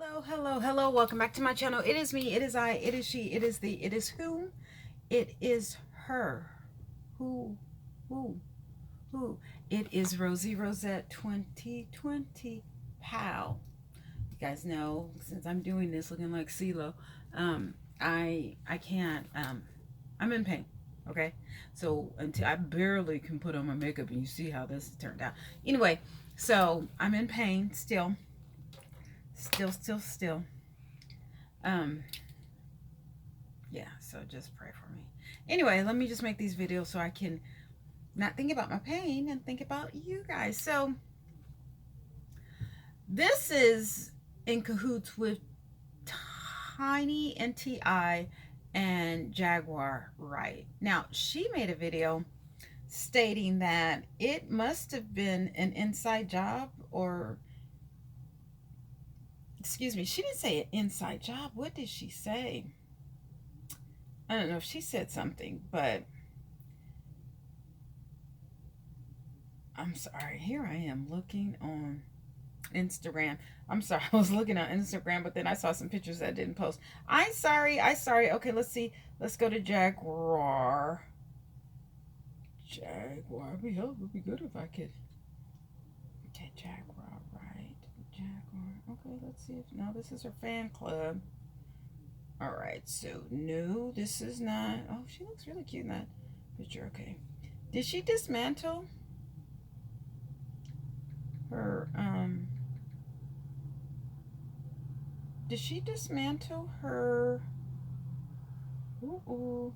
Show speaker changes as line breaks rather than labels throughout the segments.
Hello, hello, hello. Welcome back to my channel. It is me, it is I, it is she, it is the, it is whom, it is her. Who, who, who. It is Rosie Rosette 2020 Pow. You guys know, since I'm doing this looking like CeeLo, I can't, I'm in pain. Okay, so until I barely can put on my makeup, and you see how this turned out. Anyway, so I'm in pain still. Um, yeah, so just pray for me. Anyway, let me just make these videos so I can not think about my pain and think about you guys. So this is in cahoots with Tiny NTI and Jaguar Wright. Now, she made a video stating that it must have been an inside job, or excuse me, she didn't say an inside job. What did she say? I don't know if she said something, but I'm sorry. Here I am looking on Instagram. I'm sorry. I was looking on Instagram, but then I saw some pictures that didn't post. I'm sorry. Okay, let's see. Let's go to Jaguar. Jaguar. It would be good if I could. Okay, Jaguar, right. Jaguar. Okay, let's see if. No, this is her fan club. All right, so no, this is not. Oh, she looks really cute in that picture. Okay. Did she dismantle her, did she dismantle her? Ooh.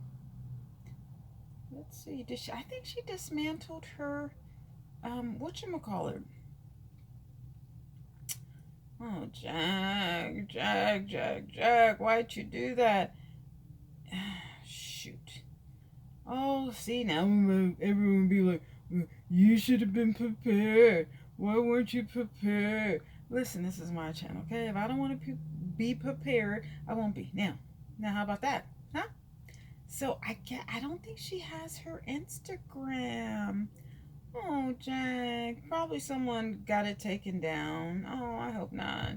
Let's see. Did she? I think she dismantled her. Whatchamacallit? Oh, Jack. Why'd you do that? Shoot. Oh, see now everyone be like, you should have been prepared. Why weren't you prepared? Listen, this is my channel, okay? If I don't want to be prepared, I won't be. Now, how about that? Huh? So I don't think she has her Instagram. Oh, Jack. Probably someone got it taken down. Oh, I hope not.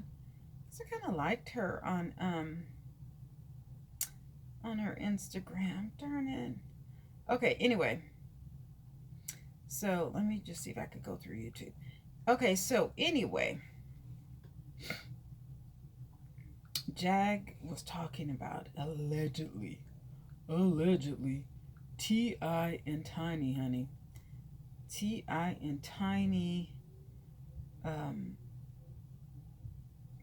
So I kind of liked her on her Instagram. Darn it. Okay, anyway. So let me just see if I could go through YouTube. Okay, so anyway, Jag was talking about allegedly, T.I. and Tiny, honey. T.I. and Tiny,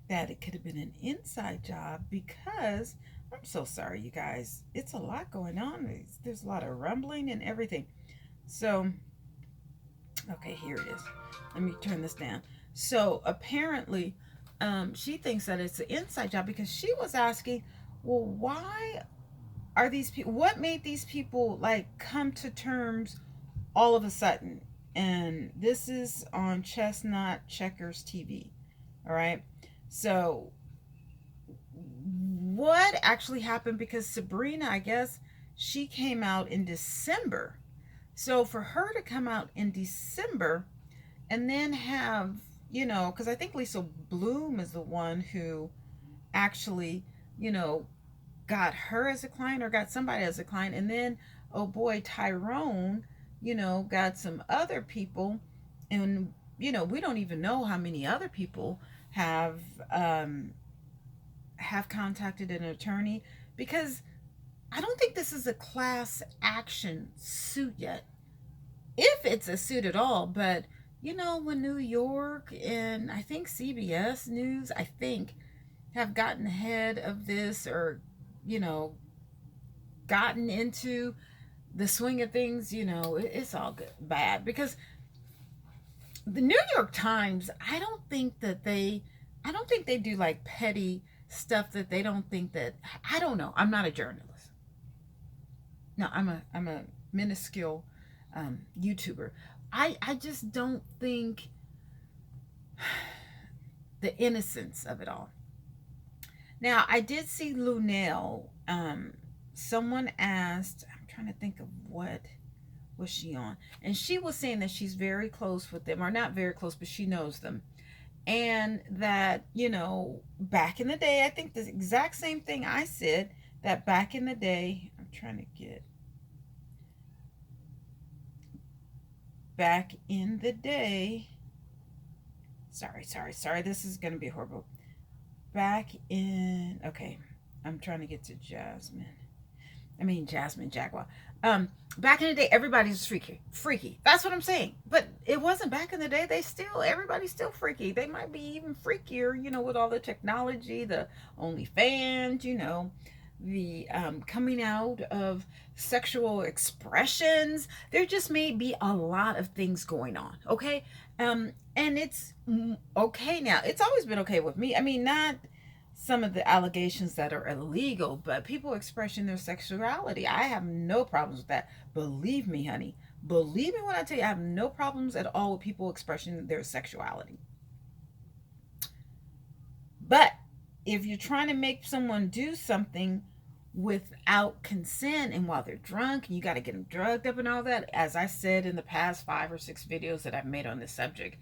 that it could have been an inside job because I'm so sorry, you guys. It's a lot going on. There's a lot of rumbling and everything. So, okay, here it is. Let me turn this down. So apparently, she thinks that it's an inside job because she was asking, well, why are these people? What made these people like come to terms all of a sudden? And this is on Chestnut Checkers TV. All right. So what actually happened? Because Sabrina, I guess, she came out in December. So for her to come out in December and then have, because I think Lisa Bloom is the one who actually, you know, got her as a client or got somebody as a client. And then, oh boy, Tyrone, got some other people. And, we don't even know how many other people have have contacted an attorney, because I don't think this is a class action suit yet, if it's a suit at all. But when New York and I think CBS News, I think, have gotten ahead of this, or you know gotten into the swing of things, it's all good bad, because the New York Times, I don't think they do like petty stuff that they don't think that. I don't know. I'm not a journalist. No, I'm a minuscule YouTuber. I just don't think the innocence of it all. Now, I did see Lunel. Someone asked, I'm trying to think of what was she on, and she was saying that she's very close with them, or not very close, but she knows them. And that, back in the day, I think the exact same thing I said, that back in the day, I'm trying to get back in the day. Sorry. This is going to be horrible. Back in, okay, I'm trying to get to Jasmine Jaguar. Back in the day, everybody's freaky. That's what I'm saying. But it wasn't back in the day. Everybody's still freaky. They might be even freakier, with all the technology, the OnlyFans, the coming out of sexual expressions. There just may be a lot of things going on. Okay. And it's okay now. It's always been okay with me. I mean, not some of the allegations that are illegal, but people expressing their sexuality. I have no problems with that. Believe me, honey. Believe me when I tell you, I have no problems at all with people expressing their sexuality. But if you're trying to make someone do something without consent and while they're drunk and you got to get them drugged up and all that, as I said in the past 5 or 6 videos that I've made on this subject,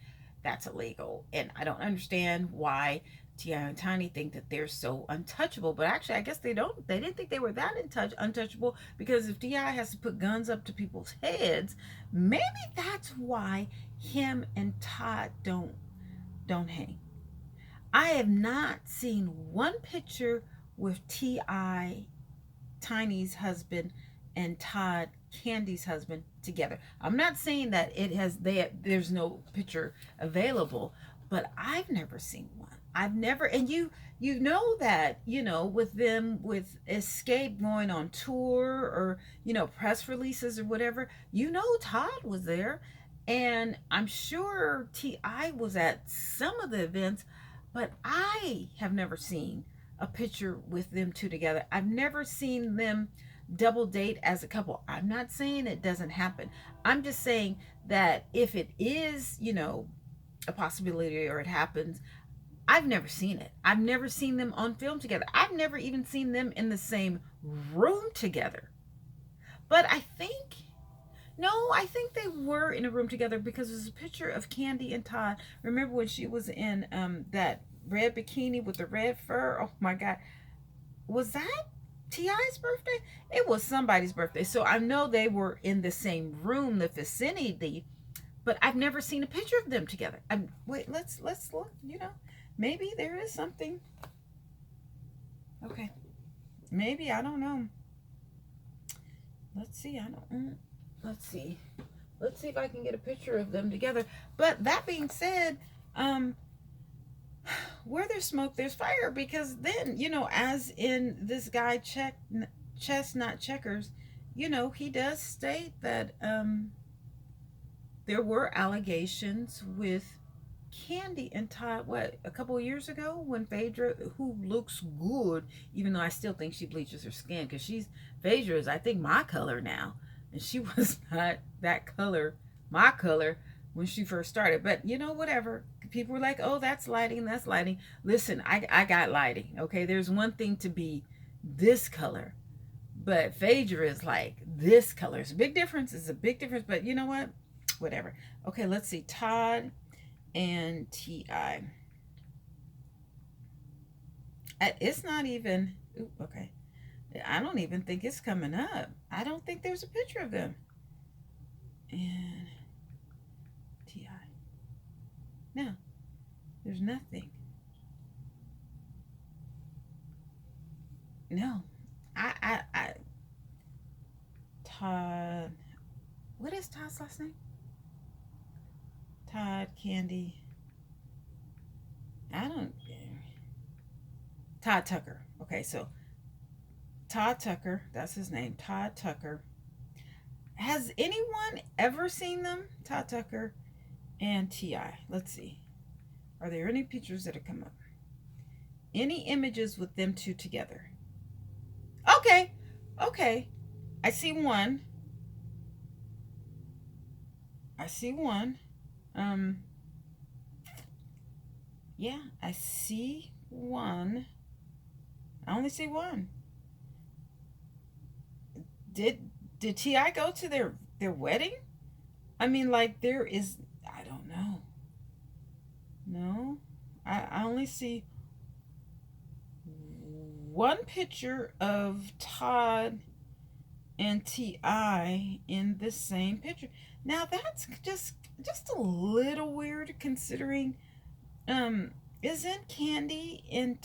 that's illegal. And I don't understand why T.I. and Tiny think that they're so untouchable. But actually, I guess they didn't think they were that untouchable, because if T.I. has to put guns up to people's heads, maybe that's why him and Todd don't hang. I have not seen one picture with T.I., Tiny's husband, and Todd, Candy's husband, together. I'm not saying that there's no picture available, but I've never seen one. I've never, and you know that, with them, with Escape going on tour, or press releases or whatever, Todd was there, and I'm sure T.I. was at some of the events, but I have never seen a picture with them two together. I've never seen them double date as a couple. I'm not saying it doesn't happen. I'm just saying that if it is, a possibility, or it happens, I've never seen it. I've never seen them on film together. I've never even seen them in the same room together. But I think they were in a room together, because there's a picture of Candy and Todd. Remember when she was in that red bikini with the red fur? Oh my God. Was that T.I.'s birthday? It was somebody's birthday. So I know they were in the same room, the vicinity, but I've never seen a picture of them together. Wait, let's look, maybe there is something. Okay. Maybe, I don't know. Let's see. Let's see. Let's see if I can get a picture of them together. But that being said, where there's smoke, there's fire. Because then, as in this guy Chestnut Checkers, he does state that there were allegations with Candy and Todd, a couple of years ago, when Phaedra, who looks good, even though I still think she bleaches her skin, because Phaedra is, I think, my color now. And she was not that color, my color, when she first started. But, whatever. People were like, oh, that's lighting. Listen, I got lighting, okay? There's one thing to be this color, but Phaedra is like this color. It's a big difference. But you know what? Whatever. Okay, let's see. Todd and T.I. It's not even... okay. I don't even think it's coming up. I don't think there's a picture of them. And T.I. No, there's nothing. No. I Todd... What is Todd's last name? Todd, Candy... I don't... Todd Tucker. Okay, so Todd Tucker, that's his name, Todd Tucker. Has anyone ever seen them? Todd Tucker and T.I. Let's see. Are there any pictures that have come up? Any images with them two together? Okay. I see one. Yeah, I see one. I only see one. Did T.I. go to their wedding? I mean, like, there is... I don't know. No? I only see one picture of Todd and Ti in the same picture. Now that's just a little weird considering isn't Candy and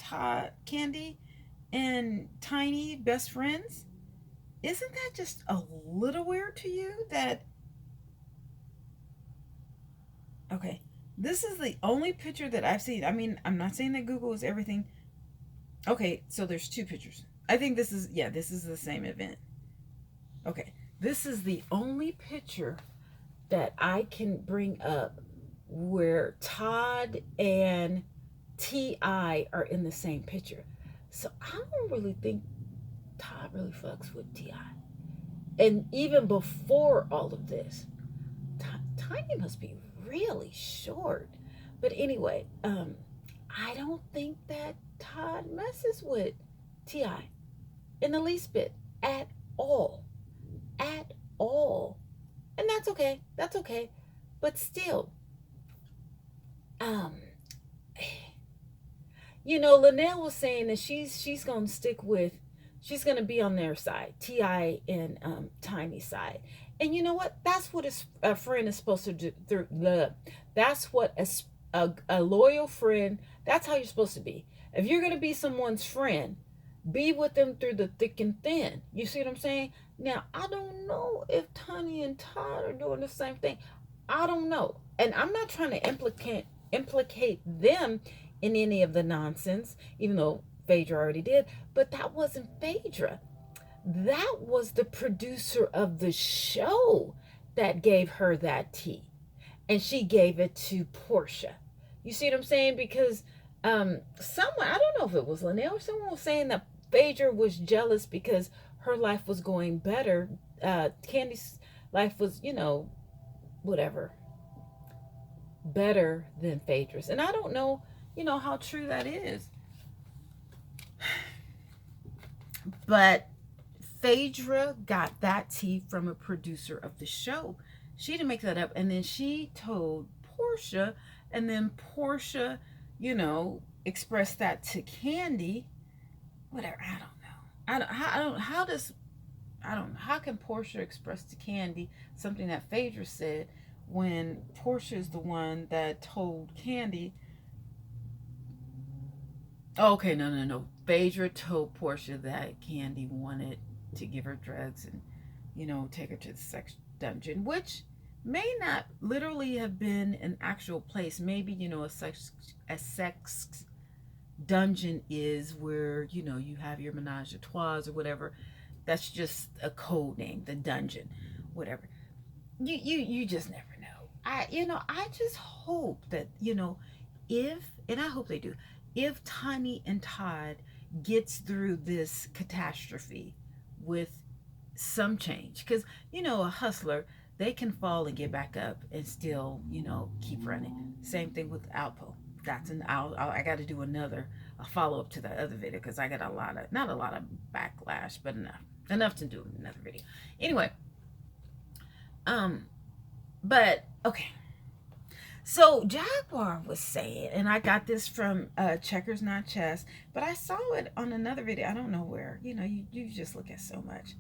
Tiny best friends? Isn't that just a little weird to you that okay, this is the only picture that I've seen. I mean, I'm not saying that Google is everything. Okay, so there's two pictures. I think this is the same event. Okay, this is the only picture that I can bring up where Todd and Ti are in the same picture. So I don't really think Todd really fucks with Ti. And even before all of this, Tiny must be really short. But anyway, I don't think that Todd messes with Ti in the least bit at all. At all. And that's okay. That's okay. But still, um, you know, Linnell was saying that she's gonna stick with, she's gonna be on their side, Ti and Tiny's side. And you know what? That's what a friend is supposed to do. That's what a loyal friend. That's how you're supposed to be. If you're gonna be someone's friend, be with them through the thick and thin. You see what I'm saying? Now I don't know if Tiny and Todd are doing the same thing. I don't know, and I'm not trying to implicate them in any of the nonsense, even though Phaedra already did. But that wasn't Phaedra. That was the producer of the show that gave her that tea. And she gave it to Portia. You see what I'm saying? Because someone, I don't know if it was Linnell or someone was saying that Phaedra was jealous because her life was going better. Candy's life was, you know, whatever, better than Phaedra's. And I don't know, you know, how true that is. But Phaedra got that tea from a producer of the show. She didn't make that up. And then she told Portia, and then Portia, you know, expressed that to Candy. Whatever, I don't know. How can Portia express to Candy something that Phaedra said when Portia is the one that told Candy? Oh, okay, no. Phaedra told Portia that Candy wanted to give her drugs and, you know, take her to the sex dungeon, which may not literally have been an actual place. Maybe, you know, a sex dungeon is where, you know, you have your menage a trois or whatever. That's just a code name, the dungeon, whatever. You just never know. I just hope that, you know, and I hope they do, if Tiny and Todd gets through this catastrophe with some change, because, you know, a hustler, they can fall and get back up and still, you know, keep running. Same thing with Alpo. I got to do a follow up to that other video because I got not a lot of backlash, but enough to do another video. Anyway, but okay. So Jaguar was saying, and I got this from Checkers Not Chess, but I saw it on another video. I don't know where. You know, you just look at so much.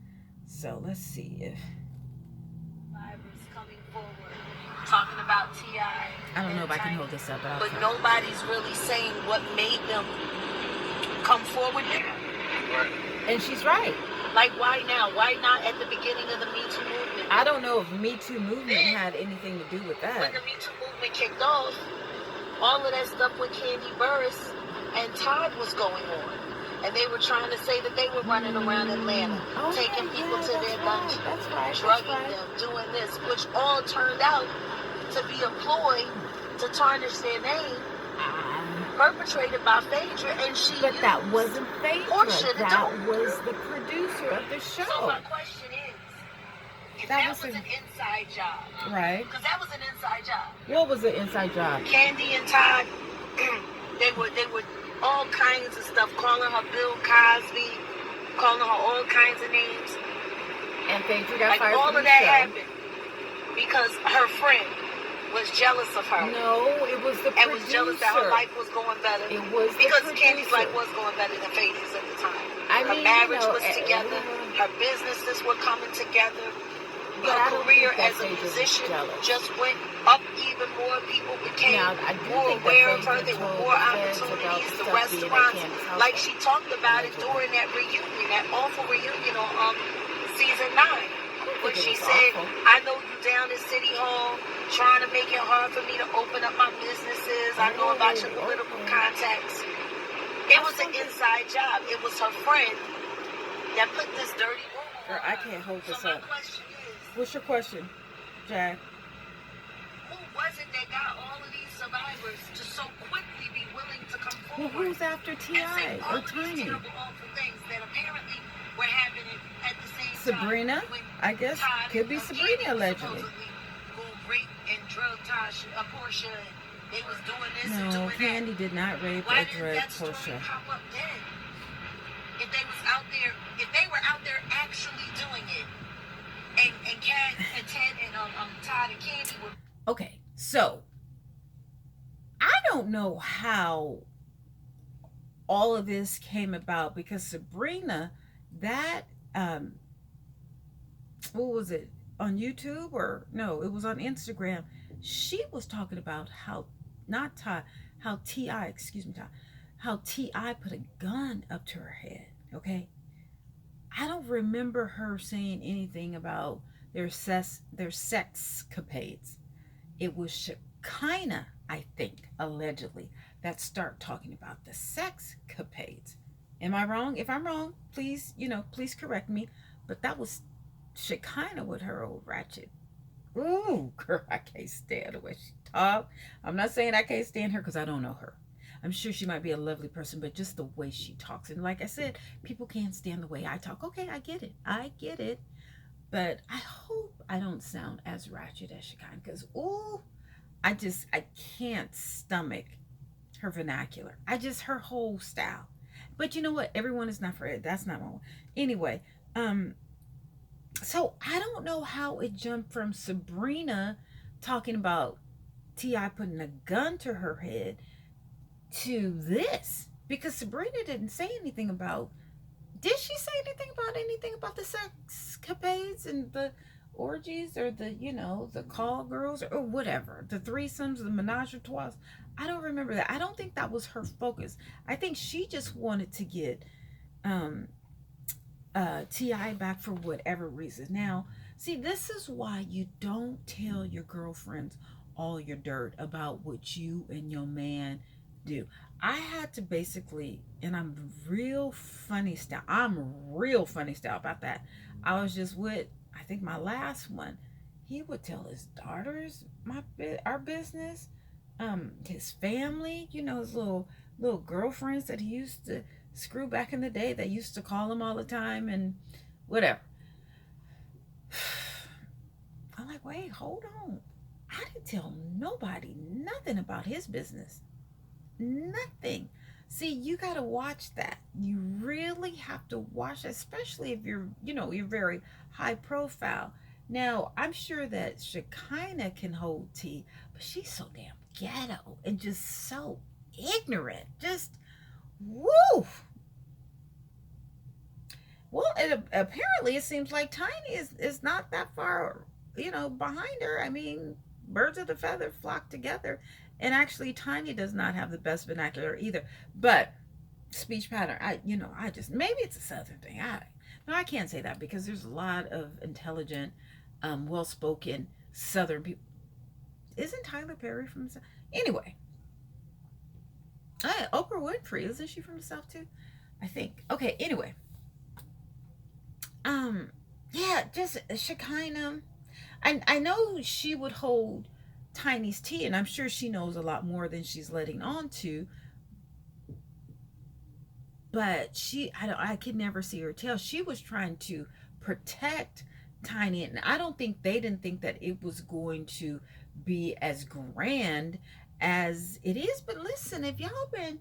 So let's see if
coming forward, talking about Ti.
I don't know if I can hold this up,
but nobody's really saying what made them come forward now.
Right. And she's right.
Like, why now? Why not at the beginning of the Me Too movement?
I don't know if Me Too movement had anything to do with that.
When the Me Too movement kicked off, all of that stuff with Kandi Burruss and Todd was going on. And they were trying to say that they were running around Atlanta, taking people to their dungeon, drugging them, doing this, which all turned out to be a ploy to tarnish their name, perpetrated by Phaedra, and she.
But that wasn't Phaedra. That was the producer of the show.
So my question is, if that was an inside job,
right?
Because that was an inside job.
What was the inside job?
Kandi and Todd, they were all kinds of stuff, calling her Bill Cosby, calling her all kinds of names.
And Phaedra got fired
all
from
of that
show.
happened because her friend was jealous of her.
No, it was the
and
producer.
was jealous that her life was going better.
It was
because
the
Candy's life was going better than Faith's at the time. Her
mean,
marriage was together. Her businesses were coming together. Her career as a musician just went up even more. People became more aware of her. There were more opportunities. The restaurants, like she talked about it during that reunion, that awful reunion on season 9. When she said, I know you down at City Hall trying to make it hard for me to open up my businesses. I know about your political contacts. It was an inside job. It was her friend that put this dirty rumor on her.
I can't hold this up. What's your question, Jack?
Who was it that got all of these survivors to so quickly be willing to come forward?
Well, who's after T.I. or Tiny?
Terrible, awful things that apparently were happening at the same
Sabrina?
time.
I guess could be Sabrina allegedly.
Go rape and drug Portia. They was doing this and
No,
doing
Candy
that.
did not rape
Why
or
didn't
drug
that story
Portia.
pop up then? If they was out there, if they were out there actually doing it, and Kat and Ted and Todd and Candy were.
Okay, so I don't know how all of this came about because Sabrina, that what was it, on YouTube or no, it was on Instagram. She was talking about how T.I. put a gun up to her head. Okay, I don't remember her saying anything about their sexcapades. It was Shekinah, I think, allegedly, that start talking about the sexcapades. Am I wrong? If I'm wrong, please correct me. But that was Shekinah with her old ratchet. Ooh, girl, I can't stand the way she talks. I'm not saying I can't stand her because I don't know her. I'm sure she might be a lovely person, but just the way she talks. And like I said, people can't stand the way I talk. Okay, I get it. But I hope I don't sound as ratchet as Shekinah because, ooh, I can't stomach her vernacular. Her whole style. But you know what? Everyone is not for it. That's not my one. Anyway, so I don't know how it jumped from Sabrina talking about T.I. putting a gun to her head to this, because Sabrina didn't say anything about. Did she say anything about the sexcapades and the orgies or the call girls or whatever, the threesomes, the menage a trois? I don't remember that. I don't think that was her focus. I think she just wanted to get T.I. back for whatever reason. Now, see, this is why you don't tell your girlfriends all your dirt about what you and your man do. I had to basically, and I'm real funny style about that. I was just with, I think my last one, he would tell his daughters our business, his family, his little girlfriends that he used to screw back in the day that used to call him all the time and whatever. I'm like, wait, hold on. I didn't tell nobody nothing about his business. Nothing. See, you got to watch that. You really have to watch, especially if you're very high profile. Now, I'm sure that Shekinah can hold tea, but she's so damn ghetto and just so ignorant. Just, woo. Well, apparently it seems like Tiny is not that far, behind her. I mean, birds of a feather flock together. And actually, Tiny does not have the best vernacular either. But speech pattern, maybe it's a Southern thing. I can't say that because there's a lot of intelligent, well-spoken Southern people. Isn't Tyler Perry from the South? Anyway, Oprah Winfrey, isn't she from the South too? I think. Okay, anyway. Yeah, just Shekinah. I know she would hold Tiny's tea, and I'm sure she knows a lot more than she's letting on to. But I could never see her tell. She was trying to protect Tiny, and I don't think they didn't think that it was going to be as grand as it is. But listen, if y'all been,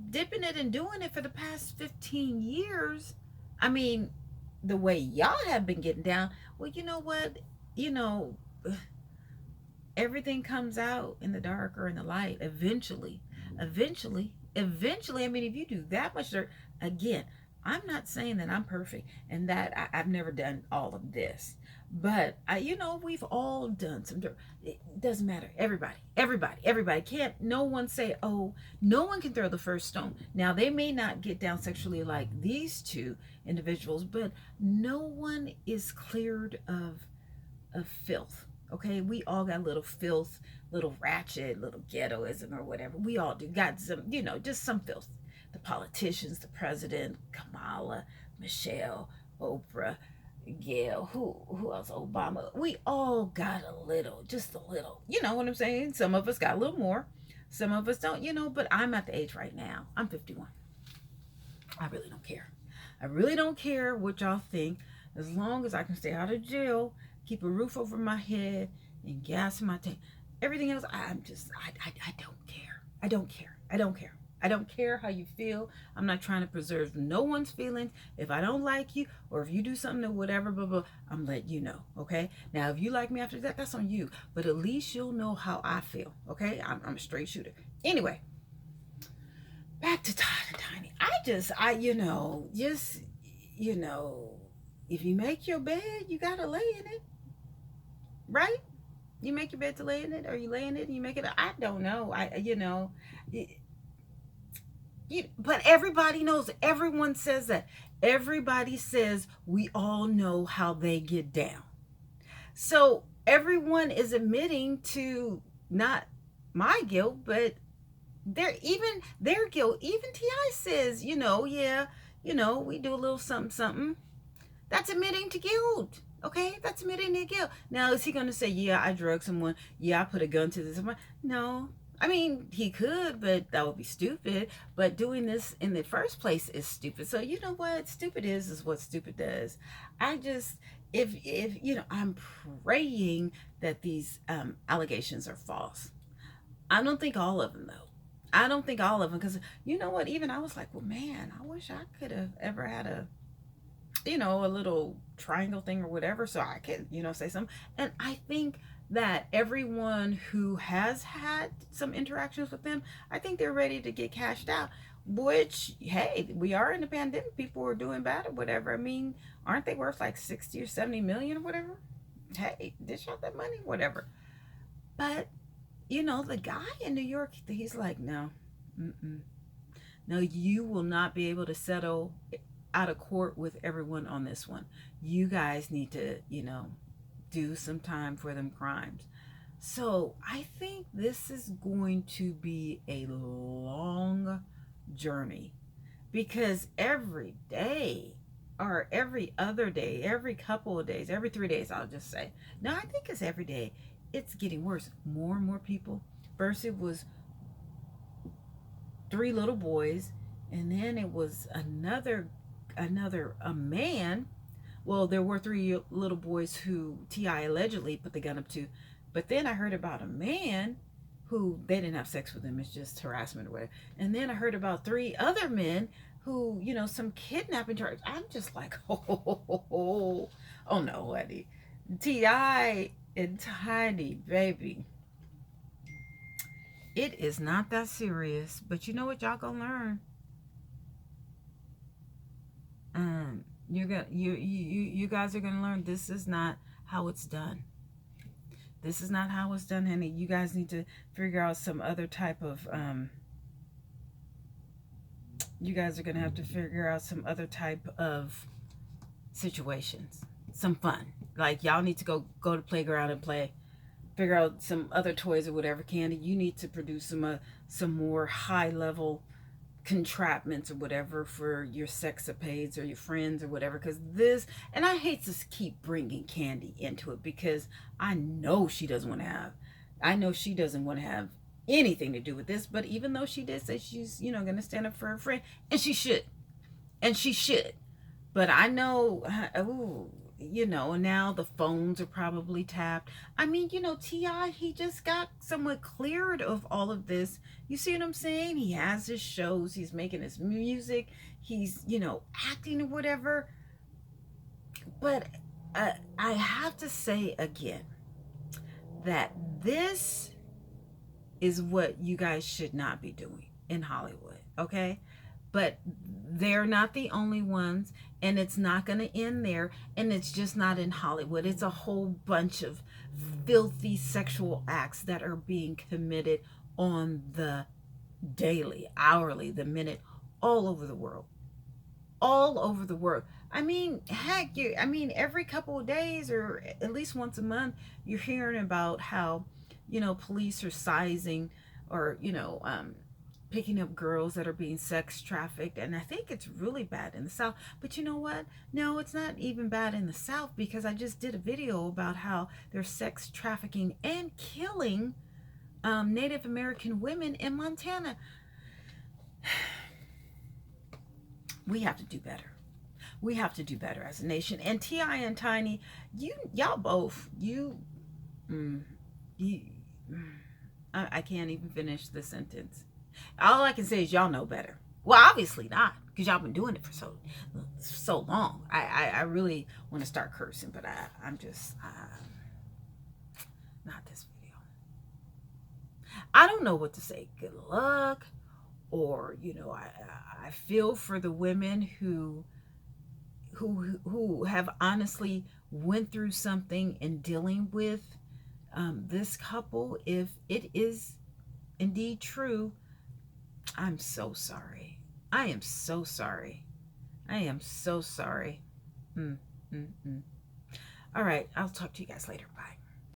dipping it and doing it for the past 15 years, I mean, the way y'all have been getting down, well, you know what? everything comes out in the dark or in the light eventually. Eventually. I mean, if you do that much dirt, again, I'm not saying that I'm perfect and that I've never done all of this. But we've all done some dirt. It doesn't matter. Everybody can't. No one say, oh, no one can throw the first stone. Now they may not get down sexually like these two individuals, but no one is cleared of filth. Okay, we all got little filth, little ratchet, little ghettoism or whatever. We all do. Got some, just some filth. The politicians, the president, Kamala, Michelle, Oprah, Gail, who else? Obama. We all got a little, just a little. You know what I'm saying? Some of us got a little more. Some of us don't, but I'm at the age right now. I'm 51. I really don't care. I really don't care what y'all think. As long as I can stay out of jail, keep a roof over my head, and gas in my tank. Everything else, I don't care. I don't care. I don't care how you feel. I'm not trying to preserve no one's feelings. If I don't like you, or if you do something or whatever, blah, blah, I'm letting you know, okay? Now, if you like me after that, that's on you. But at least you'll know how I feel, okay? I'm a straight shooter. Anyway, back to Todd and Tiny. If you make your bed, you gotta lay in it, right? You make your bed to lay in it, or you lay in it and you make it. I don't know. But everybody knows. Everyone says that. Everybody says we all know how they get down. So everyone is admitting to not my guilt, but their guilt. Even T.I. says, yeah, we do a little something, something. That's admitting to guilt. Okay, that's admitting to guilt. Now, is he going to say, yeah, I drugged someone? Yeah, I put a gun to this? No. I mean, he could, but that would be stupid. But doing this in the first place is stupid. So you know what? Stupid is what stupid does. I'm praying that these allegations are false. I don't think all of them, though. I don't think all of them, because you know what? Even I was like, well, man, I wish I could have ever had a little triangle thing or whatever, so I could, say something. And I think that everyone who has had some interactions with them, I think they're ready to get cashed out, which, hey, we are in the pandemic. People are doing bad or whatever. I mean, aren't they worth like 60 or 70 million or whatever? Hey, dish out that money, whatever. But, the guy in New York, he's like, no, no, you will not be able to settle out of court with everyone on this one. You guys need to, do some time for them crimes. So I think this is going to be a long journey, because every day or every other day, every couple of days, every 3 days, I'll just say. No, I think it's every day. It's getting worse. More and more people. First it was 3 little boys, and then it was a man. Well, there were 3 little boys who T.I. allegedly put the gun up to. But then I heard about a man who, they didn't have sex with him. It's just harassment or whatever. And then I heard about 3 other men who, some kidnapping charge. I'm just like, oh no, Eddie. T.I. and Tiny, baby. It is not that serious. But you know what? Y'all gonna learn. You guys are gonna learn this is not how it's done. This is not how it's done, honey. You guys need to figure out some other type of you guys are gonna have to figure out some other type of situations. Some fun. Like, y'all need to go to the playground and play. Figure out some other toys or whatever. Candy, you need to produce some more high level contraptions or whatever for your sexapades or your friends or whatever, because this, and I hate to keep bringing Candy into it, because I know she doesn't want to have anything to do with this. But even though she did say she's gonna stand up for her friend, and she should, but I know, now the phones are probably tapped. I mean, T.I., he just got somewhat cleared of all of this. You see what I'm saying? He has his shows. He's making his music. He's, acting or whatever. But I have to say again that this is what you guys should not be doing in Hollywood, okay? But they're not the only ones, and it's not going to end there, and it's just not in Hollywood. It's a whole bunch of filthy sexual acts that are being committed on the daily, hourly, the minute, all over the world. All over the world. I mean, heck, every couple of days or at least once a month, you're hearing about how, police are sizing or, picking up girls that are being sex trafficked. And I think it's really bad in the South. But you know what? No, it's not even bad in the South, because I just did a video about how they're sex trafficking and killing Native American women in Montana. We have to do better. We have to do better as a nation. And T.I. and Tiny, y'all both, I can't even finish the sentence. All I can say is y'all know better. Well, obviously not, because y'all been doing it for so long. I really want to start cursing, but I'm just not this video. I don't know what to say. Good luck, or I feel for the women who have honestly went through something in dealing with this couple. If it is indeed true, I'm so sorry. I am so sorry. I am so sorry. All right, I'll talk to you guys later. Bye.